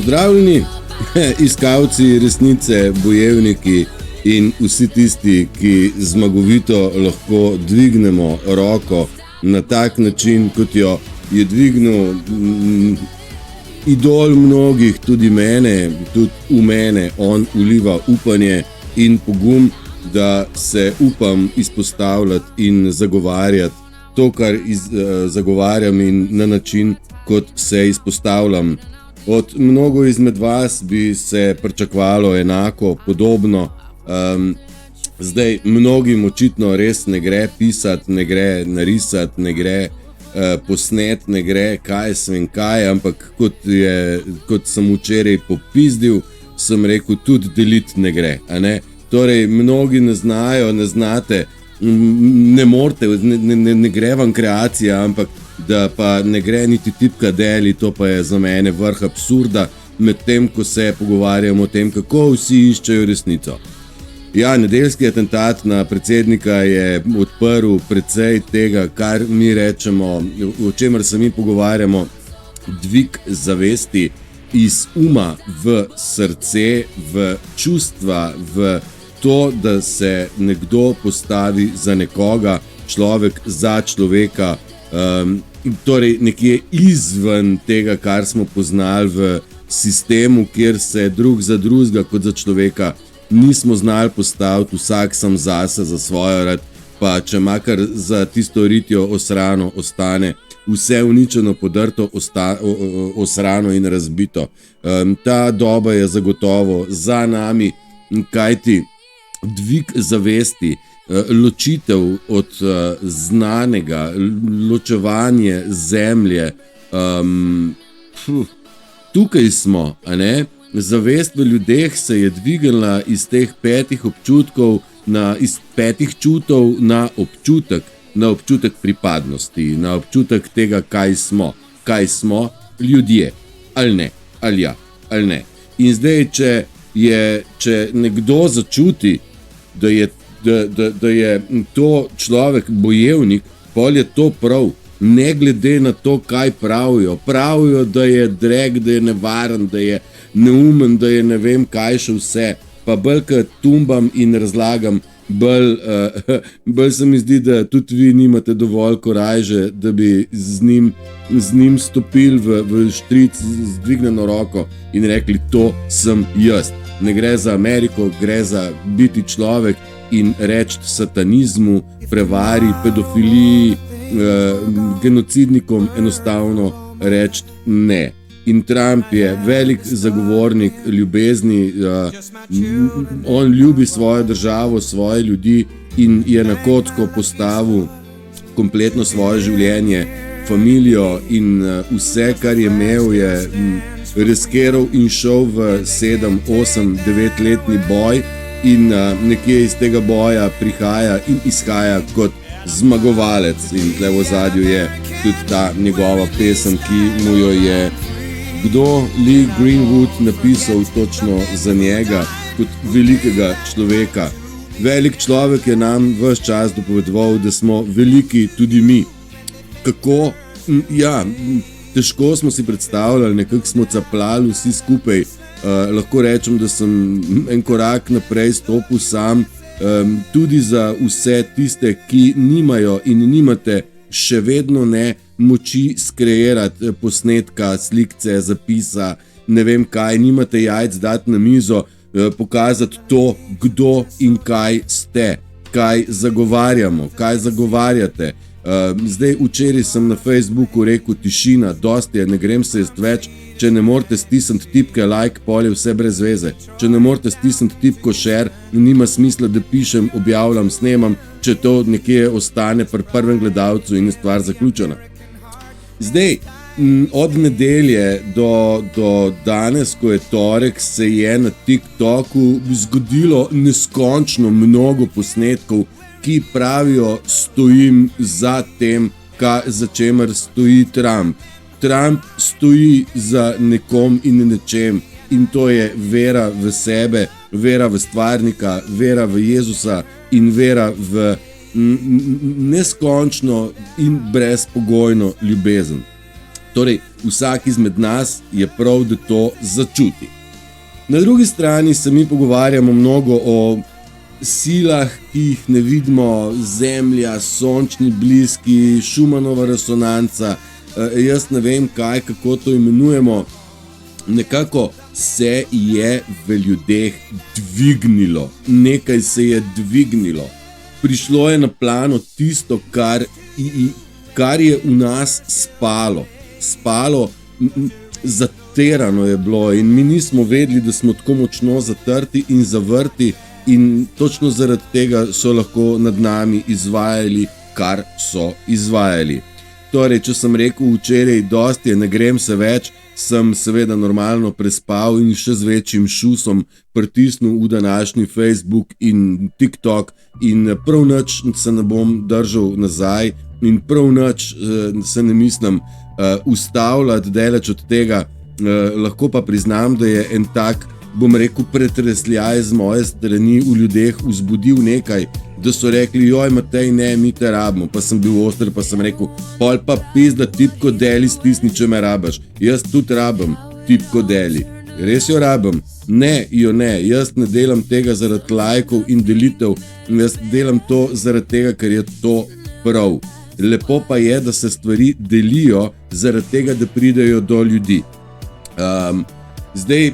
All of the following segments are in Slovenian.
Pozdravljeni, iskalci resnice, bojevniki in vsi tisti, ki zmagovito lahko dvignemo roko na tak način, kot jo je dvignil idol mnogih, tudi mene, tudi v mene. On vliva upanje in pogum, da se upam izpostavljati in zagovarjati to, kar zagovarjam, in na način, kot se izpostavljam. Od mnogo izmed vas bi se pričakovalo enako, podobno. Zdaj mnogim očitno res ne gre pisati, ne gre narisati, ne gre posnet, ne gre kaj svem kaj, ampak kot sem včeraj popizdil, sem rekel, tudi deliti ne gre. Torej, mnogi ne znajo, ne znate, ne morete, ne gre vam kreacija, ampak da pa ne gre niti tipka deli, to pa je za mene vrh absurda, med tem, ko se pogovarjamo o tem, kako vsi iščejo resnico. Ja, nedeljski atentat na predsednika je odprl precej tega, kar mi rečemo, o čemer se mi pogovarjamo, dvig zavesti iz uma v srce, v čustva, v to, da se nekdo postavi za nekoga, človek za človeka, torej nekje izven tega, kar smo poznali v sistemu, kjer se drug za drugega kot za človeka nismo znali postaviti, vsak sam zase, za svojo rad, pa če makar za tisto ritjo osrano ostane vse uničeno, podrto, osrano in razbito. Ta doba je zagotovo za nami, kajti dvig zavesti, ločitev od znanega, ločevanje zemlje, tukaj smo, a ne? Zavest v ljudeh se je dvignila iz teh petih občutkov, iz petih čutov na občutek pripadnosti, na občutek tega, kaj smo ljudje, ali ne, ali ja, ali ne. In zdaj, če nekdo začuti, da je to človek bojevnik, pol je to prav, ne glede na to, kaj pravijo. Pravijo, da je dreg, da je nevaren, da je neumen, da je ne vem kaj še vse. Pa bolj, ko tumbam in razlagam, bolj se mi zdi, da tudi vi nimate dovolj korajže, da bi z njim stopili v štric z dvignjeno roko in rekli, to sem jaz. Ne gre za Ameriko, gre za biti človek in reči satanizmu, prevari, pedofiliji, genocidnikom enostavno reči ne. In Trump je velik zagovornik ljubezni, on ljubi svojo državo, svoje ljudi in je na kocko postavil kompletno svoje življenje, familijo in vse, kar je imel, je riskiral in šel v 7, 8, 9-letni boj in nekje iz tega boja prihaja in izhaja kot zmagovalec. In tle v ozadju je tudi ta njegova pesem, ki mu jo je Lee Greenwood napisal točno za njega, kot velikega človeka. Velik človek je nam ves čas dopovedoval, da smo veliki tudi mi. Kako? Ja, težko smo si predstavljali, nekako smo capljali vsi skupaj. Lahko rečem, da sem en korak naprej stopil sam, tudi za vse tiste, ki nimajo in nimate, še vedno ne, moči skreirati posnetka, slikce, zapisa, ne vem kaj, nimate jajc dati na mizo, pokazati to, kdo in kaj ste, kaj zagovarjamo, kaj zagovarjate. Zdaj, včeraj sem na Facebooku rekel, tišina, dosti je, ne grem se jest več. Če ne morete stisniti tipke like, pol je vse brez veze. Če ne morete stisniti tipko share, nima smisla, da pišem, objavljam, snemam, če to nekje ostane pri prvem gledalcu in je stvar zaključena. Zdaj, od nedelje do danes, ko je torek, se je na TikToku zgodilo neskončno mnogo posnetkov, ki pravijo, stojim za tem, za čemer stoji Trump. Trump stoji za nekom in nečem in to je vera v sebe, vera v stvarnika, vera v Jezusa in vera v neskončno in brezpogojno ljubezen. Torej, vsak izmed nas je prav, da to začuti. Na drugi strani se mi pogovarjamo mnogo o silah, ki jih ne vidimo, Zemlja, sončni bliski, Schumannova resonanca, jaz ne vem kaj, kako to imenujemo. Nekako se je v ljudeh dvignilo, nekaj se je dvignilo. Prišlo je na plano tisto, kar je v nas spalo, zaterano je bilo in mi nismo vedeli, da smo tako močno zatrti in zavrti in točno zaradi tega so lahko nad nami izvajali, kar so izvajali. Torej, če sem rekel včeraj dosti, ne grem se več, sem seveda normalno prespal in še z večjim šusom pritisnil v današnji Facebook in TikTok in prav nič se ne bom držal nazaj in prav nič se ne mislim ustavljati daleč od tega. Lahko pa priznam, da je en tak, bom rekel, pretresljaj z moje strani v ljudeh vzbudil nekaj, da so rekli, joj Matej, ne, mi te rabimo, pa sem bil oster, pa sem rekel, pol pa pizda tipko deli stisni, če me rabaš, jaz tudi rabim tipko deli, res jo rabim, ne, jaz ne delam tega zaradi lajkov in delitev, jaz delam to zaradi tega, ker je to prav. Lepo pa je, da se stvari delijo zaradi tega, da pridejo do ljudi. Zdaj,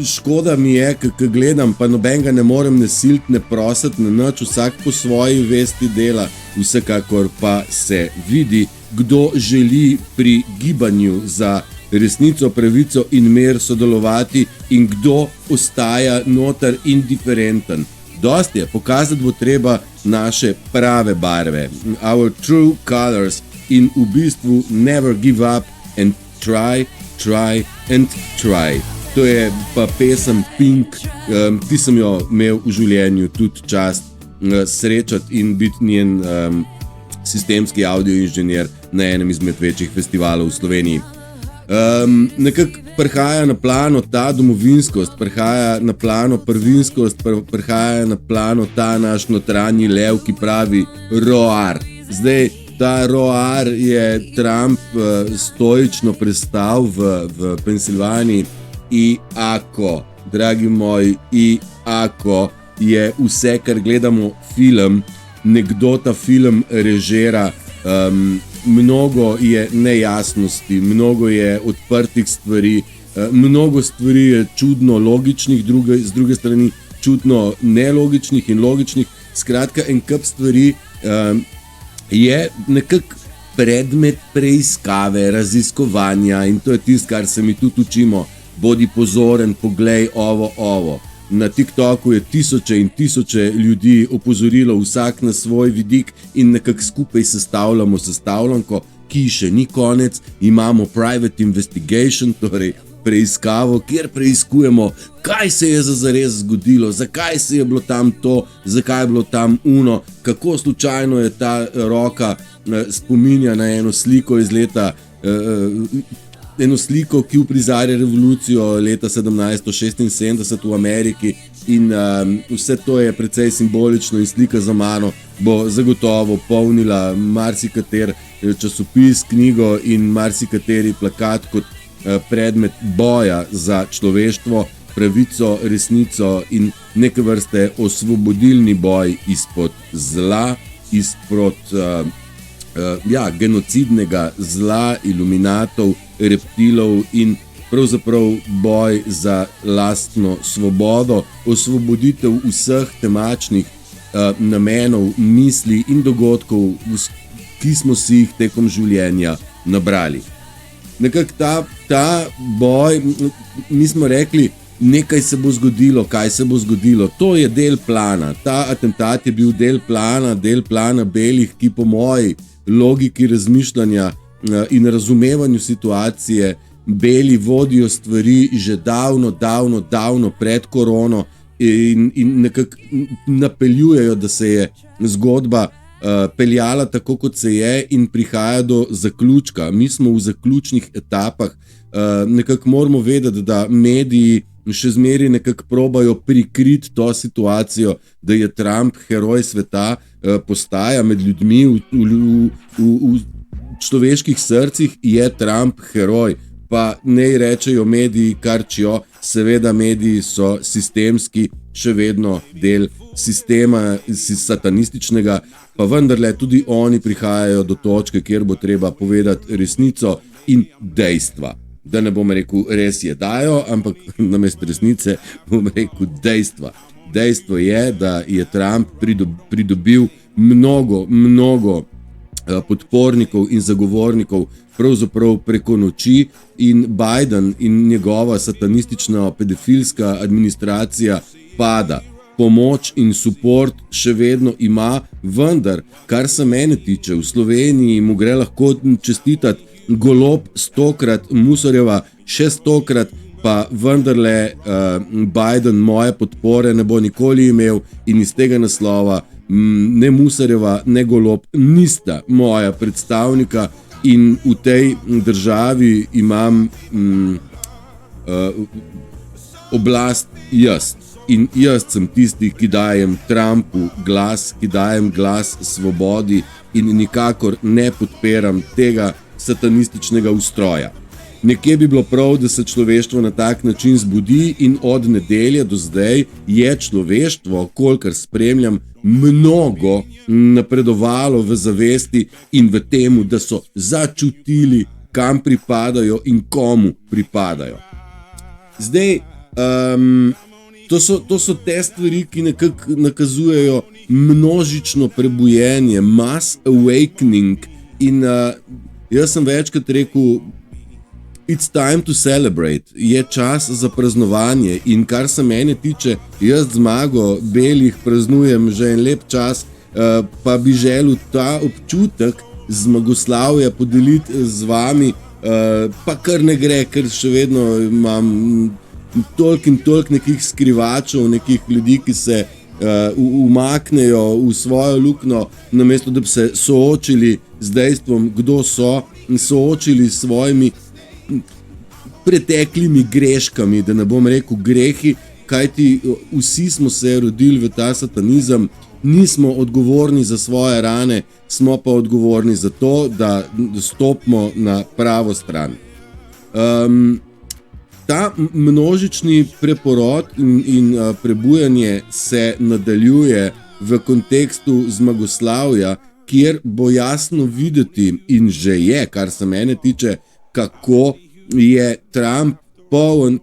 škoda mi je, ko gledam, pa nobenega ne morem ne siliti, ne prositi, ne nič, vsak po svoji vesti dela, vsekakor pa se vidi, kdo želi pri gibanju za resnico, pravico in mir sodelovati in kdo ostaja noter indiferenten. Dosti je, pokazati bo treba naše prave barve, our true colors in v bistvu never give up and try and try. To je pa pesem Pink, ki sem jo imel v življenju tudi čast srečati in biti njen sistemski audioinženir na enem izmed večjih festivalov v Sloveniji. Nekako prihaja na plano ta domovinskost, prihaja na plano prvinskost, prihaja na plano ta naš notranji lev, ki pravi roar. Zdaj, ta roar je Trump stoično prestal v Pensilvaniji. Iako, dragi moji, iako je vse, kar gledamo film, nekdo ta film režira, mnogo je nejasnosti, mnogo je odprtih stvari, mnogo stvari je čudno logičnih, z druge strani čudno nelogičnih in logičnih. Skratka, en kup stvari je nekako predmet preiskave, raziskovanja in to je tisto, kar se mi tudi učimo. Bodi pozoren, poglej ovo. Na TikToku je tisoče in tisoče ljudi opozorilo vsak na svoj vidik in nekako skupaj sestavljamo sestavljanko, ki še ni konec. Imamo private investigation, torej preiskavo, kjer preiskujemo, kaj se je zares zgodilo, zakaj se je bilo tam to, zakaj je bilo tam uno, kako slučajno je ta roka spominja na eno sliko iz leta eno sliko, ki uprizarja revolucijo leta 1776 v Ameriki in vse to je precej simbolično in slika za mano bo zagotovo polnila marsikater časopis, knjigo in marsikateri plakat kot predmet boja za človeštvo, pravico, resnico in neke vrste osvobodilni boj izpod zla, izpod genocidnega zla, iluminatov, reptilov in pravzaprav boj za lastno svobodo, osvoboditev vseh temačnih namenov, misli in dogodkov, ki smo si jih tekom življenja nabrali. Nekako ta boj, mi smo rekli, nekaj se bo zgodilo, kaj se bo zgodilo, to je del plana. Ta atentat je bil del plana belih, ki po moji logiki razmišljanja in razumevanju situacije beli vodijo stvari že davno pred korono in nekako napeljujejo, da se je zgodba peljala tako, kot se je in prihaja do zaključka. Mi smo v zaključnih etapah, nekako moramo vedeti, da mediji še zmeraj nekako probajo prikriti to situacijo, da je Trump heroj sveta, postaja med ljudmi, v človeških srcih je Trump heroj. Pa ne rečejo mediji, karčijo, seveda mediji so sistemski, še vedno del sistema satanističnega, pa vendarle tudi oni prihajajo do točke, kjer bo treba povedati resnico in dejstva. Da ne bom rekel, res je dajo, ampak namesto resnice bom rekel dejstva. Dejstvo je, da je Trump pridobil mnogo podpornikov in zagovornikov pravzaprav preko noči in Biden in njegova satanistična pedofilska administracija pada. Pomoč in support še vedno ima, vendar, kar se mene tiče, v Sloveniji mu gre lahko čestitati Golob 100-krat, Musarjeva še 100-krat, pa vendarle Biden moje podpore ne bo nikoli imel in iz tega naslova ne Musarjeva, ne Golob nista moja predstavnika in v tej državi imam oblast jaz. In jaz sem tisti, ki dajem Trumpu glas, ki dajem glas svobodi in nikakor ne podpiram tega satanističnega ustroja. Nekje bi bilo prav, da se človeštvo na tak način zbudi in od nedelje do zdaj je človeštvo, kolikor spremljam, mnogo napredovalo v zavesti in v temu, da so začutili, kam pripadajo in komu pripadajo. Zdaj, to so te stvari, ki nekako nakazujejo množično prebujenje, mass awakening in jaz sem večkrat rekel, it's time to celebrate, je čas za praznovanje in kar se mene tiče, jaz zmago belih praznujem že en lep čas, pa bi želel ta občutek zmagoslavja podeliti z vami, pa kar ne gre, ker še vedno imam toliko in toliko nekih skrivačev, nekih ljudi, ki se umaknejo v svojo luknjo, namesto da bi se soočili z dejstvom, kdo so, in soočili s svojimi preteklimi greškami, da ne bom rekel grehi, kajti vsi smo se rodili v ta satanizem, nismo odgovorni za svoje rane, smo pa odgovorni za to, da stopimo na pravo stran. Ta množični preporod in prebujanje se nadaljuje v kontekstu zmagoslavja, kjer bo jasno videti in že je, kar se mene tiče, kako je Trump poln,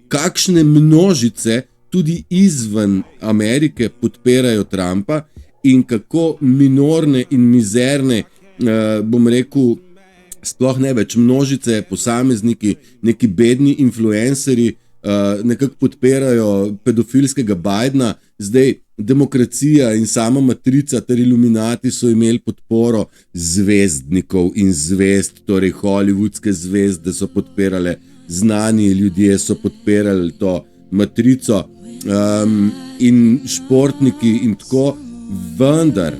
kakšne množice tudi izven Amerike podpirajo Trumpa in kako minorne in mizerne, bom rekel, sploh ne več množice, posamezniki, neki bedni influencerji nekako podpirajo pedofilskega Bidena. Zdaj, demokracija in sama matrica ter iluminati so imeli podporo zvezdnikov in zvezd, torej hollywoodske zvezde so podpirale, znani ljudje so podpirali to matrico in športniki in tako, vendar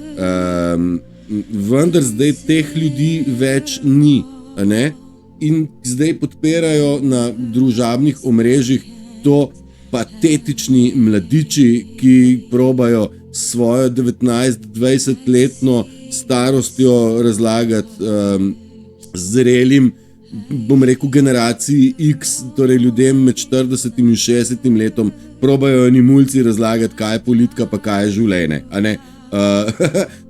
zdaj teh ljudi več ni, ne? In zdaj podpirajo na družabnih omrežjih to patetični mladiči, ki probajo svojo 19-20-letno starostjo razlagati zrelim, bom rekel, generaciji X, torej ljudem med 40 in 60 letom, probajo eni mulci razlagati, kaj je politika, pa kaj je življenje, a ne?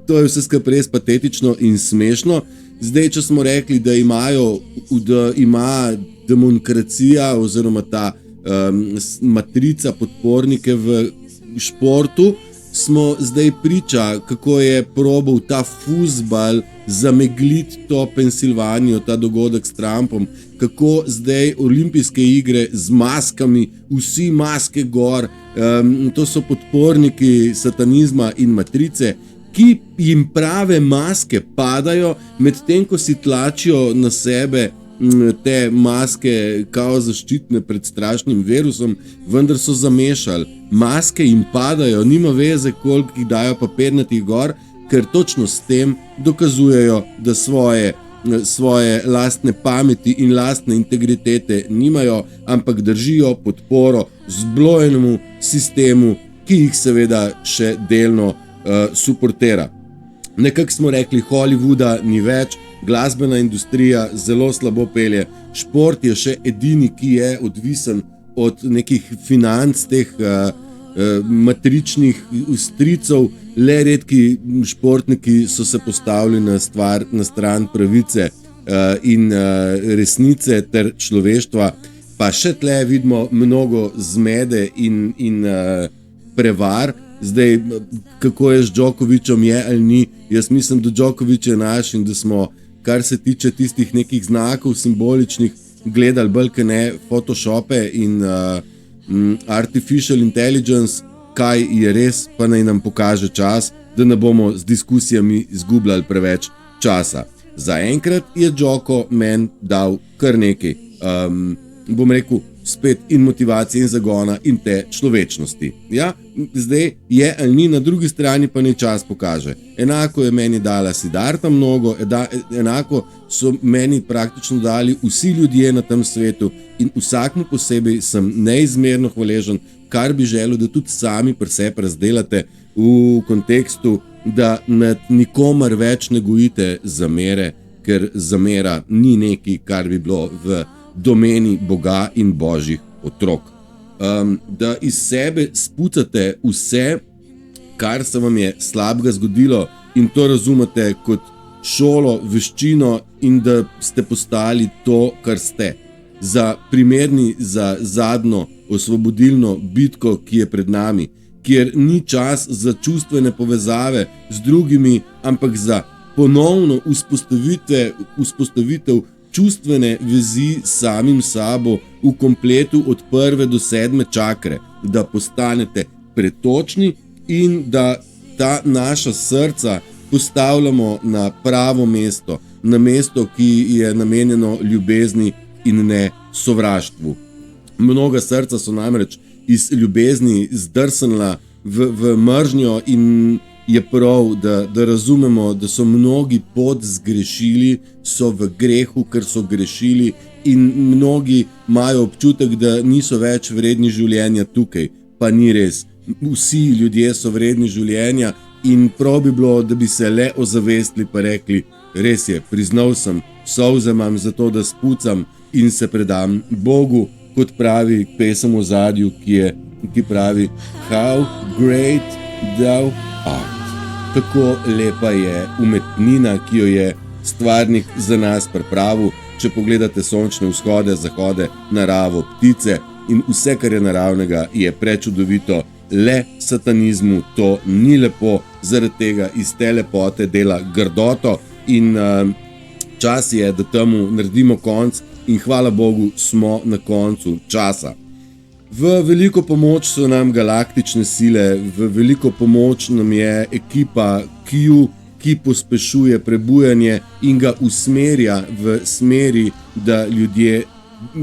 To je vse skupaj res patetično in smešno. Zdaj, če smo rekli, da ima demokracija oziroma ta matrica podpornike v športu, smo zdaj priča, kako je probal ta fuzbal zamegliti to Pensilvanijo, ta dogodek s Trumpom, kako zdaj olimpijske igre z maskami, vsi maske gor, to so podporniki satanizma in matrice, ki jim prave maske padajo, medtem ko si tlačijo na sebe te maske kao zaščitne pred strašnim virusom, vendar so zamešali. Maske jim padajo, nima veze, koliko jih dajo papirnatih gor, ker točno s tem dokazujejo, da svoje lastne pameti in lastne integritete nimajo, ampak držijo podporo zblojenemu sistemu, ki jih seveda še delno suportira. Nekako smo rekli, Hollywooda ni več, glasbena industrija zelo slabo pelje, šport je še edini, ki je odvisen od nekih financ, teh matričnih stricev, le redki športniki so se postavili na stran pravice in resnice ter človeštva, pa še tle vidimo mnogo zmede in prevar. Zdaj, kako je z Djokovicem, je ali ni, jaz mislim, da Djokovic je naš in da smo, kar se tiče tistih nekih znakov simboličnih, gledali bolj kot ne photoshope in artificial intelligence, kaj je res, pa naj nam pokaže čas, da ne bomo z diskusijami izgubljali preveč časa. Zaenkrat je Djoko meni dal kar nekaj, bom rekel, spet in motivacije in zagona in te človečnosti. Ja, zdaj je ali ni, na drugi strani pa naj čas pokaže. Enako je meni dala Siddharta mnogo, enako so meni praktično dali vsi ljudje na tem svetu in vsakmu posebej sem neizmerno hvaležen, kar bi želel, da tudi sami pri sebi razdelate v kontekstu, da nad nikomer več ne gojite zamere, ker zamera ni nekaj, kar bi bilo v domeni Boga in Božjih otrok. Da iz sebe spucate vse, kar se vam je slabega zgodilo in to razumete kot šolo, veščino in da ste postali to, kar ste. Primerni za zadnjo osvobodilno bitko, ki je pred nami, kjer ni čas za čustvene povezave z drugimi, ampak za ponovno vzpostavitev čustvene vezi s samim sabo v kompletu od 1. do 7. čakre, da postanete pretočni in da ta naša srca postavljamo na pravo mesto, na mesto, ki je namenjeno ljubezni in ne sovraštvu. Mnoga srca so namreč iz ljubezni zdrsnila v mržnjo in je prav, da razumemo, da so mnogi zgrešili, so v grehu, ker so grešili in mnogi imajo občutek, da niso več vredni življenja tukaj. Pa ni res. Vsi ljudje so vredni življenja in prav bi bilo, da bi se le ozavestili pa rekli, res je, priznal sem, solze imam za to, da spucam in se predam Bogu, kot pravi pesem v ozadju, ki pravi How great thou art. Kako lepa je umetnina, ki jo je stvarnik za nas pripravil, če pogledate sončne vzhode, zahode, naravo, ptice in vse, kar je naravnega, je prečudovito. Le satanizmu to ni lepo, zaradi tega iz te lepote dela grdoto in čas je, da temu naredimo konc in hvala Bogu smo na koncu časa. V veliko pomoč so nam galaktične sile, v veliko pomoč nam je ekipa Q, ki pospešuje prebujanje in ga usmerja v smeri, da ljudje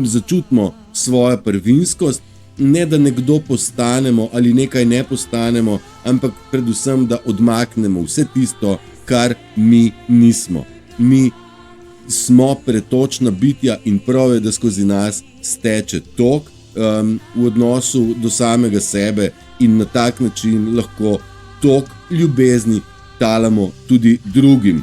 začutimo svojo prvinskost, ne da nekdo postanemo ali nekaj ne postanemo, ampak predvsem, da odmaknemo vse tisto, kar mi nismo. Mi smo pretočna bitja in prav je, da skozi nas steče tok, v odnosu do samega sebe in na tak način lahko tok ljubezni talamo tudi drugim.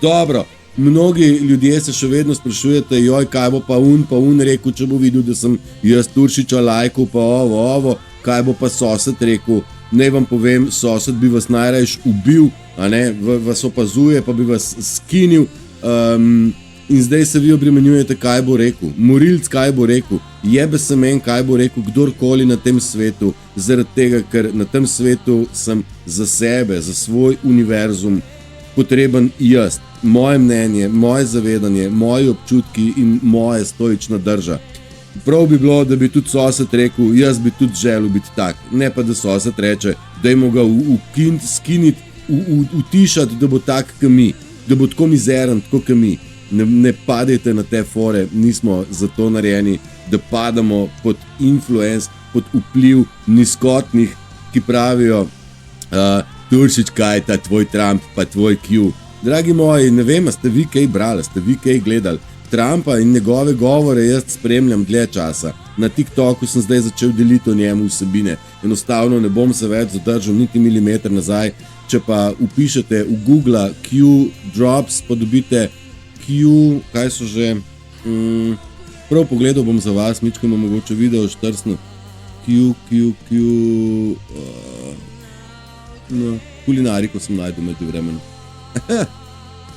Dobro, mnogi ljudje se še vedno sprašujete, joj, kaj bo pa un rekel, če bo videl, da sem jaz Turšiča lajkal, pa ovo, kaj bo pa sosed rekel. Naj vam povem, sosed bi vas najrajš ubil, a ne, vas opazuje, pa bi vas skinil, in zdaj se vi obremenjujete, kaj bo rekel. Morilc, kaj bo rekel. Jebe se meni, kaj bo rekel kdorkoli na tem svetu, zaradi tega, ker na tem svetu sem za sebe, za svoj univerzum potreben jaz, moje mnenje, moje zavedanje, moji občutki in moja stoična drža. Prav bi bilo, da bi tudi sosed rekel, jaz bi tudi želel biti tak, ne pa da sosed reče, dajmo ga skiniti, utišati, da bo tak, kot mi, da bo tako mizeren, tako kot mi. Ne padejte na te fore, nismo za to narejeni, da padamo pod influence, pod vpliv nizkotnih, ki pravijo, Turšič, kaj je ta tvoj Trump, pa tvoj Q. Dragi moji, ne vem, ste vi kaj brali, ste vi kaj gledali. Trumpa in njegove govore jaz spremljam dlje časa. Na TikToku sem zdaj začel deliti o njemu vsebine. Enostavno ne bom se več zadržal niti milimeter nazaj. če pa upišete v Google Q Drops, pa dobite Q, kaj so že, prav pogledal bom za vas, Mičko ima mogoče video štrsno, no, kulinariko sem najdel med vremenu.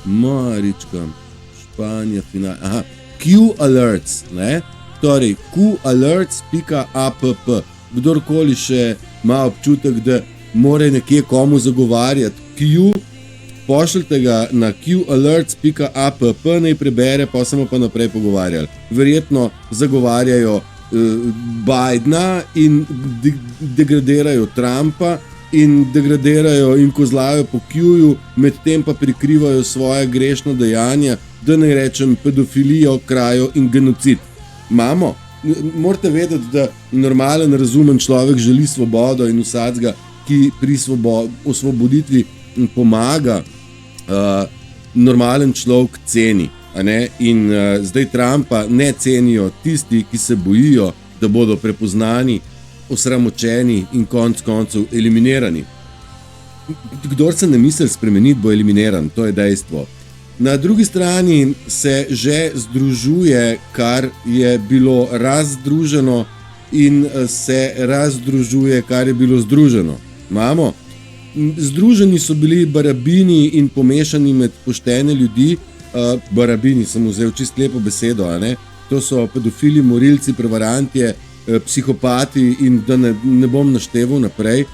Marička, Španija, final, Q Alerts, ne? Torej, qalerts.app. Kdorkoli še ima občutek, da mora nekje komu zagovarjati Q, pošljite ga na qalerts.app, naj prebere, pa smo pa naprej pogovarjali. Verjetno zagovarjajo Bidna in degradirajo Trumpa in degradirajo in kozlajo po Q-ju, medtem pa prikrivajo svoje grešna dejanja, da ne rečem pedofilijo, krajo in genocid. Morate vedeti, da normalen, razumen človek želi svobodo in vsakega, ki pri osvoboditvi pomaga, normalen človek ceni. In zdaj Trumpa ne cenijo tisti, ki se bojijo, da bodo prepoznani, osramočeni in konec koncev eliminirani. Kdor se ne misli spremeniti, bo eliminiran, to je dejstvo. Na drugi strani se že združuje, kar je bilo razdruženo, in se razdružuje, kar je bilo združeno. Združeni so bili barabini in pomešani med poštene ljudi. Barabini sem vzel čisto lepo besedo, to so pedofili, morilci, prevarantje, psihopati in da ne bom našteval naprej.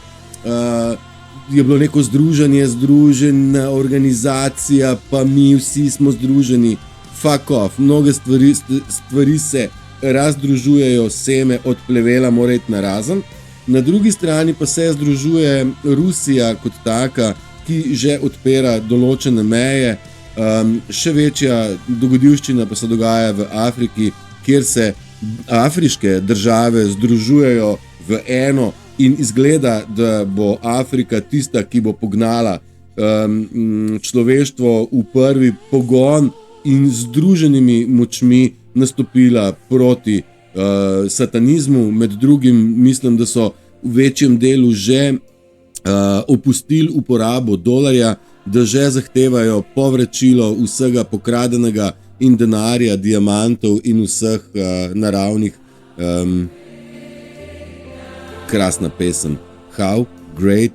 Je bilo neko združenje, združena organizacija, pa mi vsi smo združeni. Fuck off, mnoge stvari se razdružujejo, seme od plevela mora iti narazen. Na drugi strani pa se združuje Rusija kot taka, ki že odpira določene meje. Še večja dogodivščina pa se dogaja v Afriki, kjer se afriške države združujejo v eno in izgleda, da bo Afrika tista, ki bo pognala človeštvo v prvi pogon in združenimi močmi nastopila proti satanizmu. Med drugim mislim, da so v večjem delu že opustili uporabo dolarja, da že zahtevajo povračilo vsega pokradenega in denarja, diamantov in vseh naravnih. Krasna pesem. How great,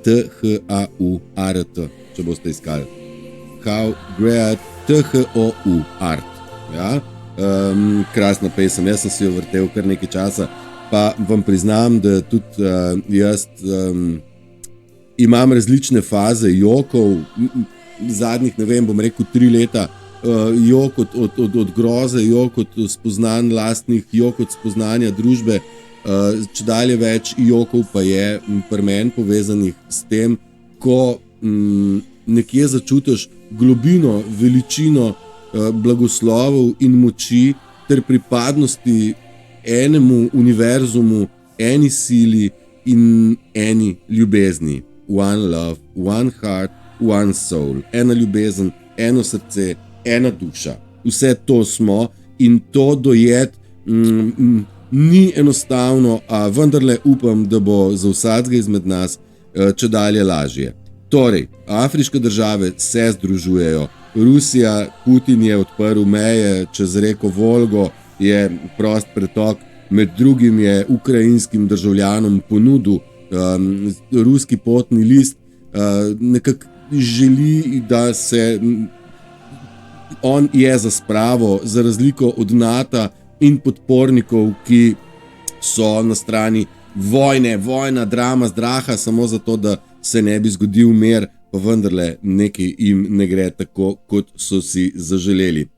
T-H-A-U-R-T, če boste iskali. How great, T-H-O-U, art. Ja? Krasna pesem, jaz sem si jo vrtel kar nekaj časa, pa vam priznam, da tudi jaz imam različne faze jokov, zadnjih, ne vem, bom rekel 3 leta, jok od groze, jok od spoznanj lastnih, jok od spoznanja družbe, čedalje več jokov pa je pri meni povezanih s tem, ko nekje začutiš globino, veličino blagoslovov in moči ter pripadnosti enemu univerzumu, eni sili in eni ljubezni. One love, one heart, one soul. Ena ljubezen, eno srce, ena duša. Vse to smo in to dojet ni enostavno, a vendarle upam, da bo za vsakega izmed nas čedalje lažje. Torej, afriške države se združujejo. Rusija, Putin je odprl meje čez reko Volgo, je prost pretok, med drugim je ukrajinskim državljanom ponudil ruski potni list, nekako želi, da se on je za spravo, za razliko od NATO in podpornikov, ki so na strani vojna, drama, zdraha, samo zato, da se ne bi zgodil mir, pa vendarle nekaj jim ne gre tako, kot so si zaželeli.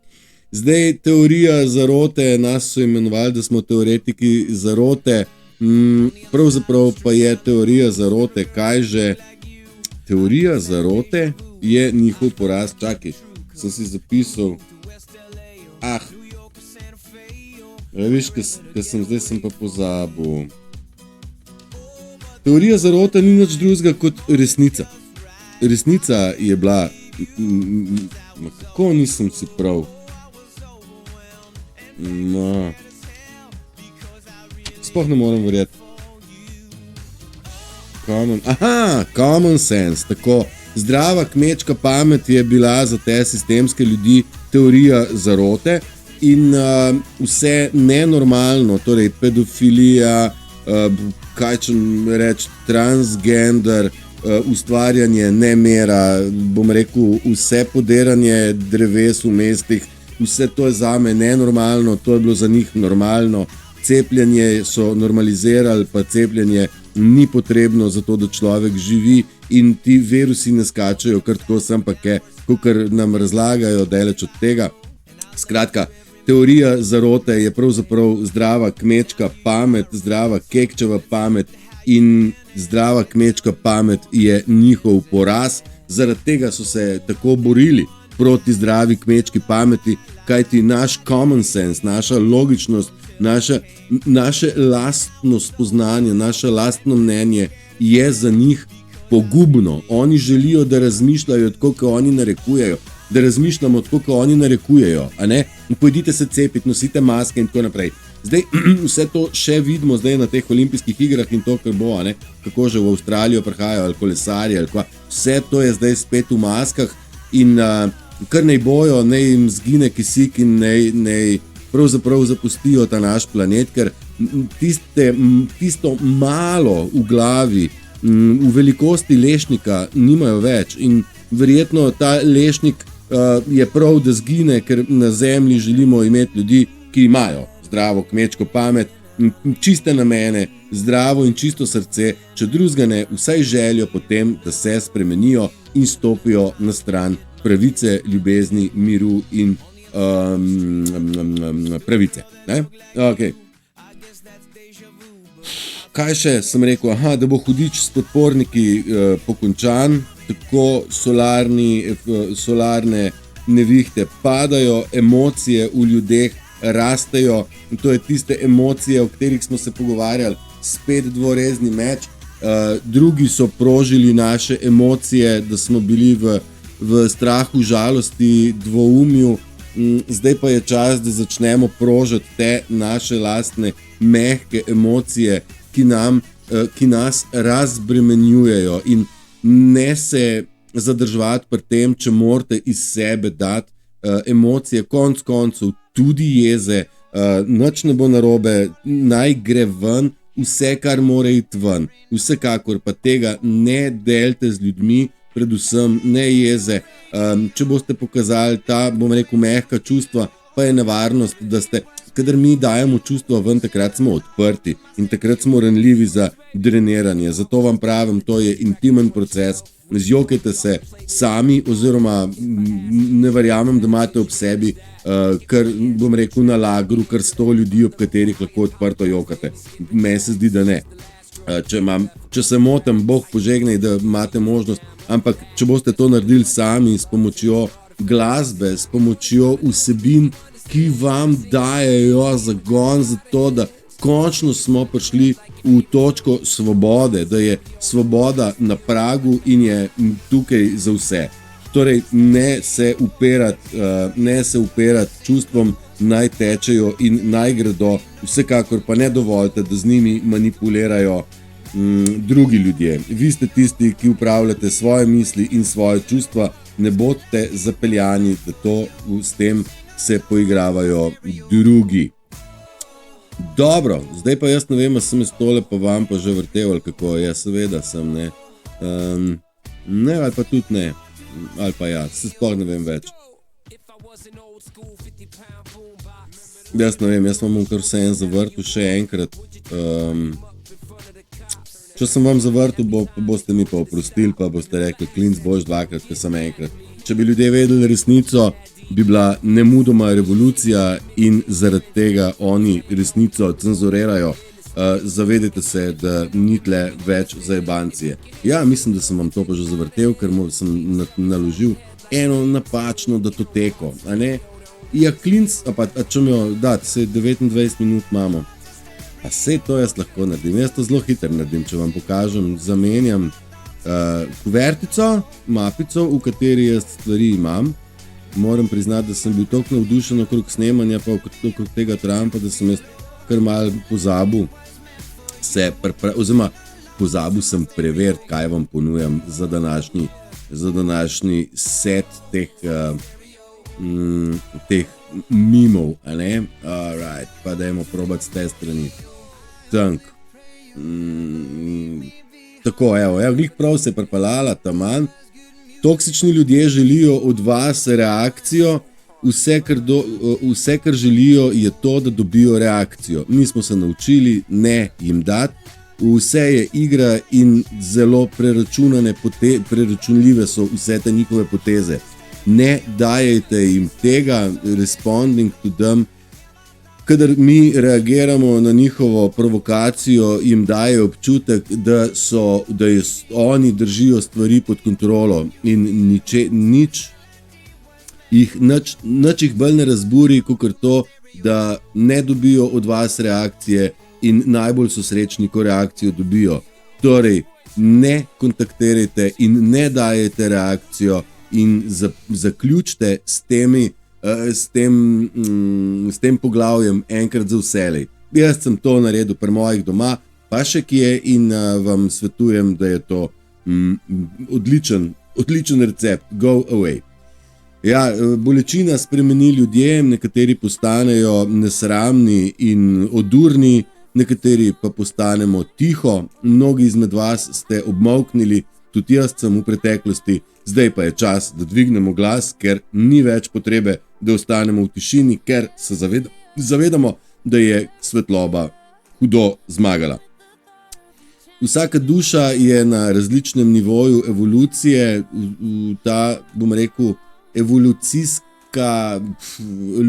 Zdaj, teorija zarote, nas so imenovali, da smo teoretiki zarote, pravzaprav pa je teorija zarote, kaj že? Teorija zarote je njihov poraz, čakaj, sem si zapisal, viš, zdaj sem pa pozabil. Teorija zarote ni nič drugega kot resnica. Resnica je bila, kako nisem si prav, sploh ne morem verjeti. Common sense, tako. Zdrava kmečka pamet je bila za te sistemske ljudi teorija zarote in vse nenormalno, torej pedofilija, kaj če reči, transgender, ustvarjanje nemera, bom rekel, vse podiranje dreves v mestih, vse to je zame nenormalno, to je bilo za njih normalno. Cepljenje so normalizirali, pa cepljenje ni potrebno za to, da človek živi in ti virusi ne skačejo kar tako sem pa kakor nam razlagajo daleč od tega. Skratka, teorija zarote je pravzaprav zdrava kmečka pamet, zdrava kekčeva pamet in zdrava kmečka pamet je njihov poraz. Zaradi tega so se tako borili proti zdravi kmečki pameti, kajti naš common sense, naša logičnost, naše lastno spoznanje, naše lastno mnenje je za njih pogubno. Oni želijo, da razmišljajo tako, kot oni narekujejo, da razmišljamo tako, kot oni narekujejo, a ne? Pojdite se cepiti, nosite maske in tako naprej. Zdaj, vse to še vidimo zdaj na teh olimpijskih igrah in to, kar bo, a ne? Kako že v Avstralijo prihajajo, ali kolesarji, ali kva. Vse to je zdaj spet v maskah in kar naj bojo, naj jim zgine kisik in naj pravzaprav zapustijo ta naš planet, ker tisto malo v glavi, v velikosti lešnika nimajo več in verjetno ta lešnik je prav, da zgine, ker na zemlji želimo imeti ljudi, ki imajo zdravo kmečko pamet, čiste namene, zdravo in čisto srce, če drugega ne, vsaj željo potem, da se spremenijo in stopijo na stran pravice, ljubezni, miru in pravice. Ne? Okay. Kaj še sem rekel? Da bo hudič s podporniki pokončan, tako solarne nevihte padajo, emocije v ljudeh rastejo in to je tiste emocije, o katerih smo se pogovarjali, spet dvorezni meč. Drugi so prožili naše emocije, da smo bili v strahu, žalosti, dvoumju. Zdaj pa je čas, da začnemo prožiti te naše lastne mehke emocije, ki nas razbremenjujejo in ne se zadrževati pri tem, če morate iz sebe dati emocije, konc koncev tudi jeze, nič ne bo narobe, naj gre ven, vse, kar mora iti ven. Vsekakor pa tega ne delite z ljudmi, predvsem ne jeze. Če boste pokazali ta, bom rekel, mehka čustva, pa je nevarnost, da ste, kadar mi dajemo čustva ven, takrat smo odprti in takrat smo ranljivi za dreniranje. Zato vam pravim, to je intimen proces. Zjokajte se sami oziroma ne verjamem, da imate ob sebi, kar bom rekel na lagru, kar 100 ljudi, ob katerih lahko odprto jokate. Meni se zdi, da ne. Če se motim, Bog požegnaj, da imate možnost, ampak če boste to naredili sami s pomočjo glasbe, s pomočjo vsebin, ki vam dajejo zagon za to, da končno smo prišli v točko svobode, da je svoboda na pragu in je tukaj za vse. Torej, ne se upirati čustvom, naj tečejo in naj gredo, vsekakor pa ne dovolite, da z njimi manipulirajo drugi ljudje. Vi ste tisti, ki upravljate svoje misli in svoje čustva, ne bodite zapeljani, da to s tem se poigravajo drugi. Dobro, zdaj pa jaz ne vem, sem jaz tole pa vam pa že vrtel, ali kako, ja seveda sem, ne. Ne, ali pa tudi ne, ali pa ja, se sploh ne vem več. Jaz ne vem, jaz vam bom kar vse en zavrtel še enkrat. Če sem vam zavrtel, boste mi pa oprostili, pa boste rekli, klinc boš dvakrat, ker sem enkrat. Če bi ljudje vedeli resnico, bi bila nemudoma revolucija in zaradi tega oni resnico cenzurirajo. Zavedajte se, da ni tle več zajebancije. Ja, mislim, da sem vam to pa že zavrtel, ker sem naložil eno napačno datoteko, a ne? Ja, klinc, a če mi jo dati, se 29 minut imamo. A sej to jaz lahko naredim, jaz to zelo hitro naredim, če vam pokažem, zamenjam kuvertico, mapico, v kateri jaz stvari imam. Moram priznati, da sem bil toliko navdušen okrog snemanja, pa okrog tega Trumpa, da sem jaz kar malo pozabil se oziroma pozabil sem preveriti, kaj vam ponujam za današnji set teh mimov, a ne? Alright, pa dajmo probati s te strani. Tako, evo, glih prav se je pripeljala taman. Toksični ljudje želijo od vas reakcijo, vse, kar želijo, je to, da dobijo reakcijo. Mi smo se naučili ne jim dati, vse je igra in zelo preračunljive so vse te njihove poteze. Ne dajajte jim tega, responding to them. Kadar mi reagiramo na njihovo provokacijo, jim daje občutek, da oni držijo stvari pod kontrolo in nič jih bolj ne razburi, kakor to, da ne dobijo od vas reakcije in najbolj so srečni, ko reakcijo dobijo. Torej, ne kontaktirajte in ne dajete reakcijo in zaključite s tem poglavjem enkrat za vselej. Jaz sem to naredil pri mojih doma, pa še kje in vam svetujem, da je to odličen recept. Go away. Ja, bolečina spremeni ljudem, nekateri postanejo nesramni in odurni, nekateri pa postanemo tiho, mnogi izmed vas ste obmolknili, tudi jaz sem v preteklosti, zdaj pa je čas, da dvignemo glas, ker ni več potrebe, da ostanemo v tišini, ker se zavedamo, da je svetloba hudo zmagala. Vsaka duša je na različnem nivoju evolucije, ta, bom rekel, evolucijska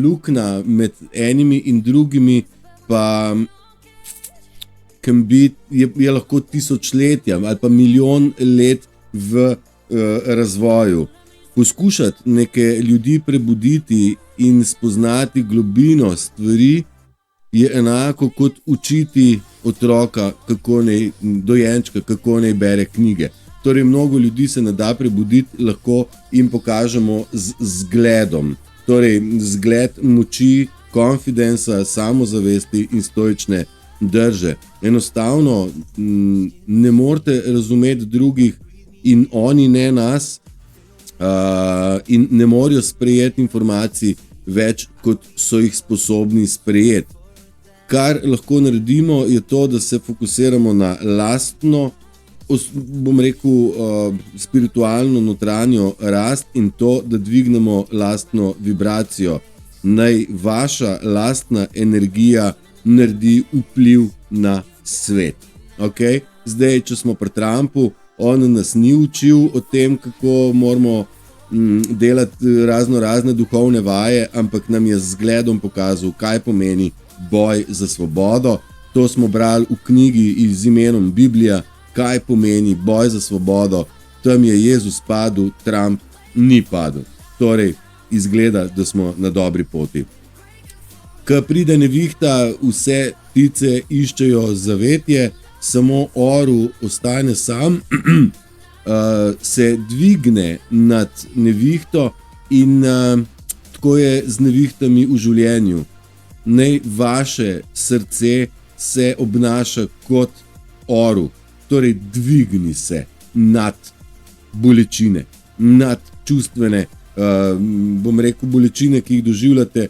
luknja med enimi in drugimi pa je lahko tisočletja ali pa milijon let v razvoju. Poskušati neke ljudi prebuditi in spoznati globino stvari je enako kot učiti otroka, dojenčka, kako naj bere knjige. Torej, mnogo ljudi se ne da prebuditi, lahko jim pokažemo z zgledom. Torej, zgled moči, konfidensa, samozavesti in stoične drže. Enostavno ne morete razumeti drugih in oni ne nas in ne morejo sprejeti informacij več, kot so jih sposobni sprejeti. Kar lahko naredimo, je to, da se fokusiramo na lastno, bom rekel, spiritualno notranjo rast in to, da dvignemo lastno vibracijo. Naj vaša lastna energija naredi vpliv na svet. Okay? Zdaj, če smo pri Trumpu, on nas ni učil o tem, kako moramo delati razne duhovne vaje, ampak nam je z zgledom pokazal, kaj pomeni boj za svobodo. To smo brali v knjigi z imenom Biblija, kaj pomeni boj za svobodo. Tam je Jezus padel, Trump ni padel. Torej, izgleda, da smo na dobri poti. Ko pride nevihta, vse ptice iščejo zavetje, samo orel ostane sam, se dvigne nad nevihto in tako je z nevihtami v življenju. Naj vaše srce se obnaša kot orel, torej dvigni se nad bolečine, nad čustvene, bom rekel, bolečine, ki jih doživljate,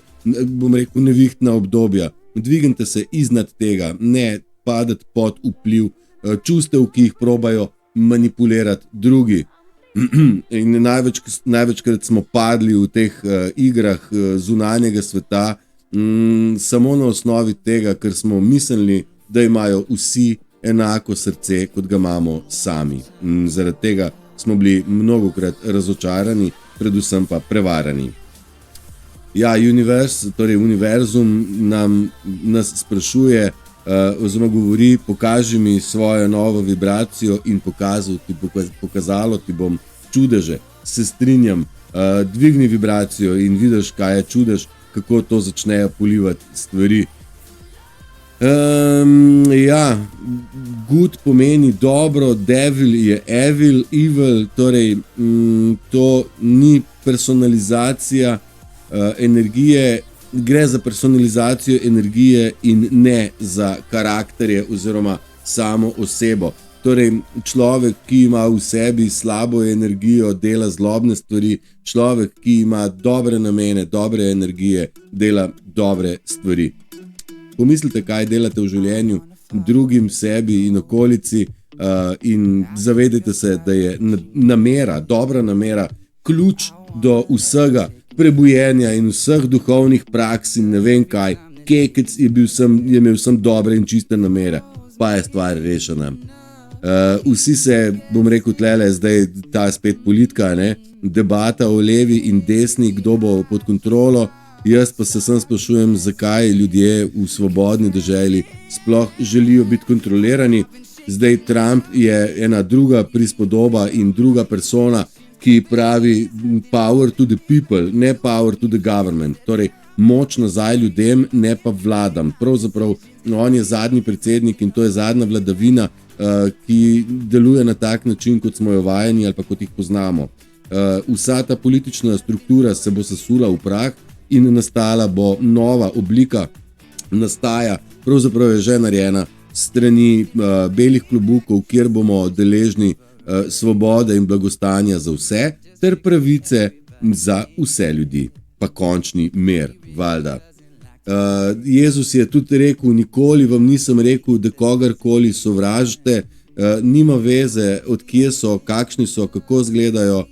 bom rekel, nevihtna obdobja. Dvignite se iznad tega, ne padati pod vpliv čustev, ki jih probajo manipulirati drugi. In največkrat smo padli v teh igrah zunanjega sveta samo na osnovi tega, ker smo mislili, da imajo vsi enako srce, kot ga imamo sami. Zaradi tega smo bili mnogokrat razočarani, predvsem pa prevarani. Ja, univerzum nas sprašuje, oziroma govori, pokaži mi svojo novo vibracijo in pokazalo ti bom čudeže. Se strinjam, dvigni vibracijo in vidiš, kaj je čudež, kako to začnejo polivati stvari. Ja, good pomeni dobro, devil je evil, torej to ni personalizacija energije, gre za personalizacijo energije in ne za karakterje oziroma samo osebo. Torej, človek, ki ima v sebi slabo energijo, dela zlobne stvari, človek, ki ima dobre namene, dobre energije, dela dobre stvari. Pomislite, kaj delate v življenju, drugim, sebi in okolici, in zavedajte se, da je namera, dobra namera, ključ do vsega prebujenja in vseh duhovnih praks in ne vem kaj. Kekec je imel sem dobre in čiste namere, pa je stvar rešena. Vsi se, bom rekel tlele, zdaj ta spet politika, ne? Debata o levi in desni, kdo bo pod kontrolo. Jaz pa se sam sprašujem, zakaj ljudje v svobodni deželi sploh želijo biti kontrolirani. Zdaj Trump je ena druga prispodoba in druga persona, ki pravi power to the people, ne power to the government. Torej, moč nazaj ljudem, ne pa vladam. Pravzaprav on je zadnji predsednik in to je zadnja vladavina, ki deluje na tak način, kot smo jo vajeni ali pa kot jih poznamo. Vsa ta politična struktura se bo sesula v prah in nastala bo nova oblika, nastaja, pravzaprav je že narejena strani belih klobukov, kjer bomo deležni svobode in blagostanja za vse, ter pravice za vse ljudi, pa končni mir, valjda. Jezus je tudi rekel, nikoli vam nisem rekel, da kogarkoli sovražite, nima veze, od kje so, kakšni so, kako izgledajo,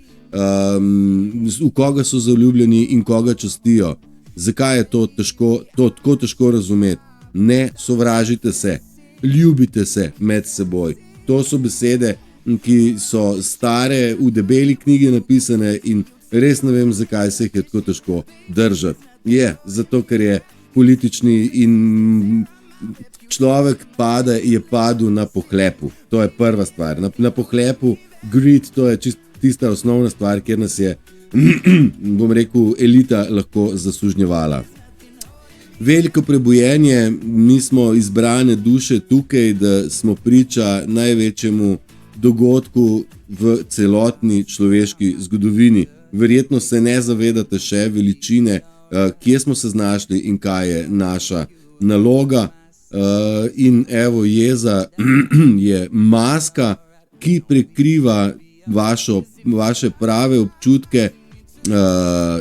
v koga so zaljubljeni in koga častijo. Zakaj je to tako težko razumeti? Ne sovražite se, ljubite se med seboj. To so besede, ki so stare, v debeli knjigi napisane in res ne vem, zakaj se jih je tako težko držati. Je, zato ker je politični in človek je padel na pohlepu. To je prva stvar. Na pohlepu, greed, to je tista osnovna stvar, kjer nas je, bom rekel, elita lahko zasužnjevala. Veliko prebujenje, mi smo izbrane duše tukaj, da smo priča največjemu dogodku v celotni človeški zgodovini. Verjetno se ne zavedate še veličine, kje smo se znašli in kaj je naša naloga. In evo, jeza je maska, ki prekriva vaše prave občutke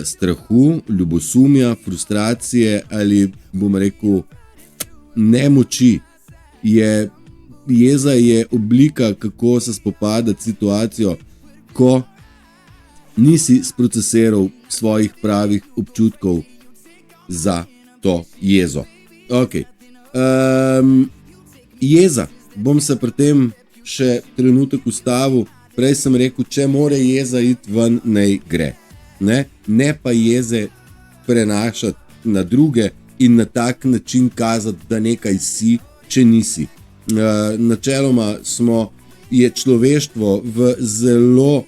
strahu, ljubosumja, frustracije ali, bom rekel, nemoči. Jeza je oblika, kako se spopadati s situacijo, ko nisi sprocesiral svojih pravih občutkov za to jezo. Ok. Jeza. Bom se pri tem še trenutek ustavil. Prej sem rekel, če more jeza iti ven, naj gre. Ne pa jeze prenašati na druge in na tak način kazati, da nekaj si, če nisi. Načeloma je človeštvo v zelo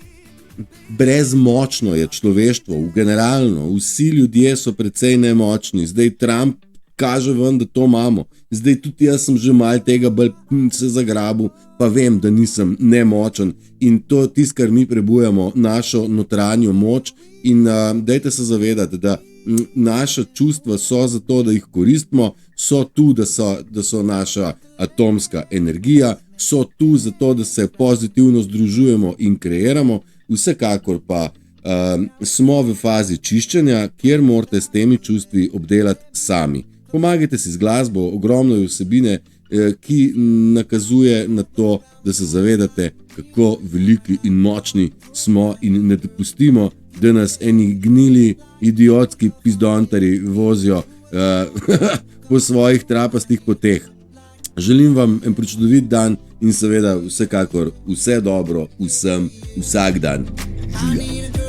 brezmočno je človeštvo, generalno. Vsi ljudje so precej nemočni. Zdaj Trump kaže ven, da to imamo. Zdaj tudi jaz sem že malo tega bolj se zagrabil, pa vem, da nisem nemočen. In to tisto, kar mi prebujamo, našo notranjo moč. In dajte se zavedati, da naša čustva so zato, da jih koristimo, so tu, da so naša atomska energija, so tu zato, da se pozitivno združujemo in kreiramo. Vsekakor pa smo v fazi čiščenja, kjer morate s temi čustvi obdelati sami. Pomagajte si z glasbo, ogromno je vsebine, ki nakazuje na to, da se zavedate, kako veliki in močni smo in ne dopustimo, da nas eni gnili, idiotski pizdontari vozijo po svojih trapastih poteh. Želim vam en prečudovit dan in seveda vsekakor vse dobro vsem vsak dan. Živja.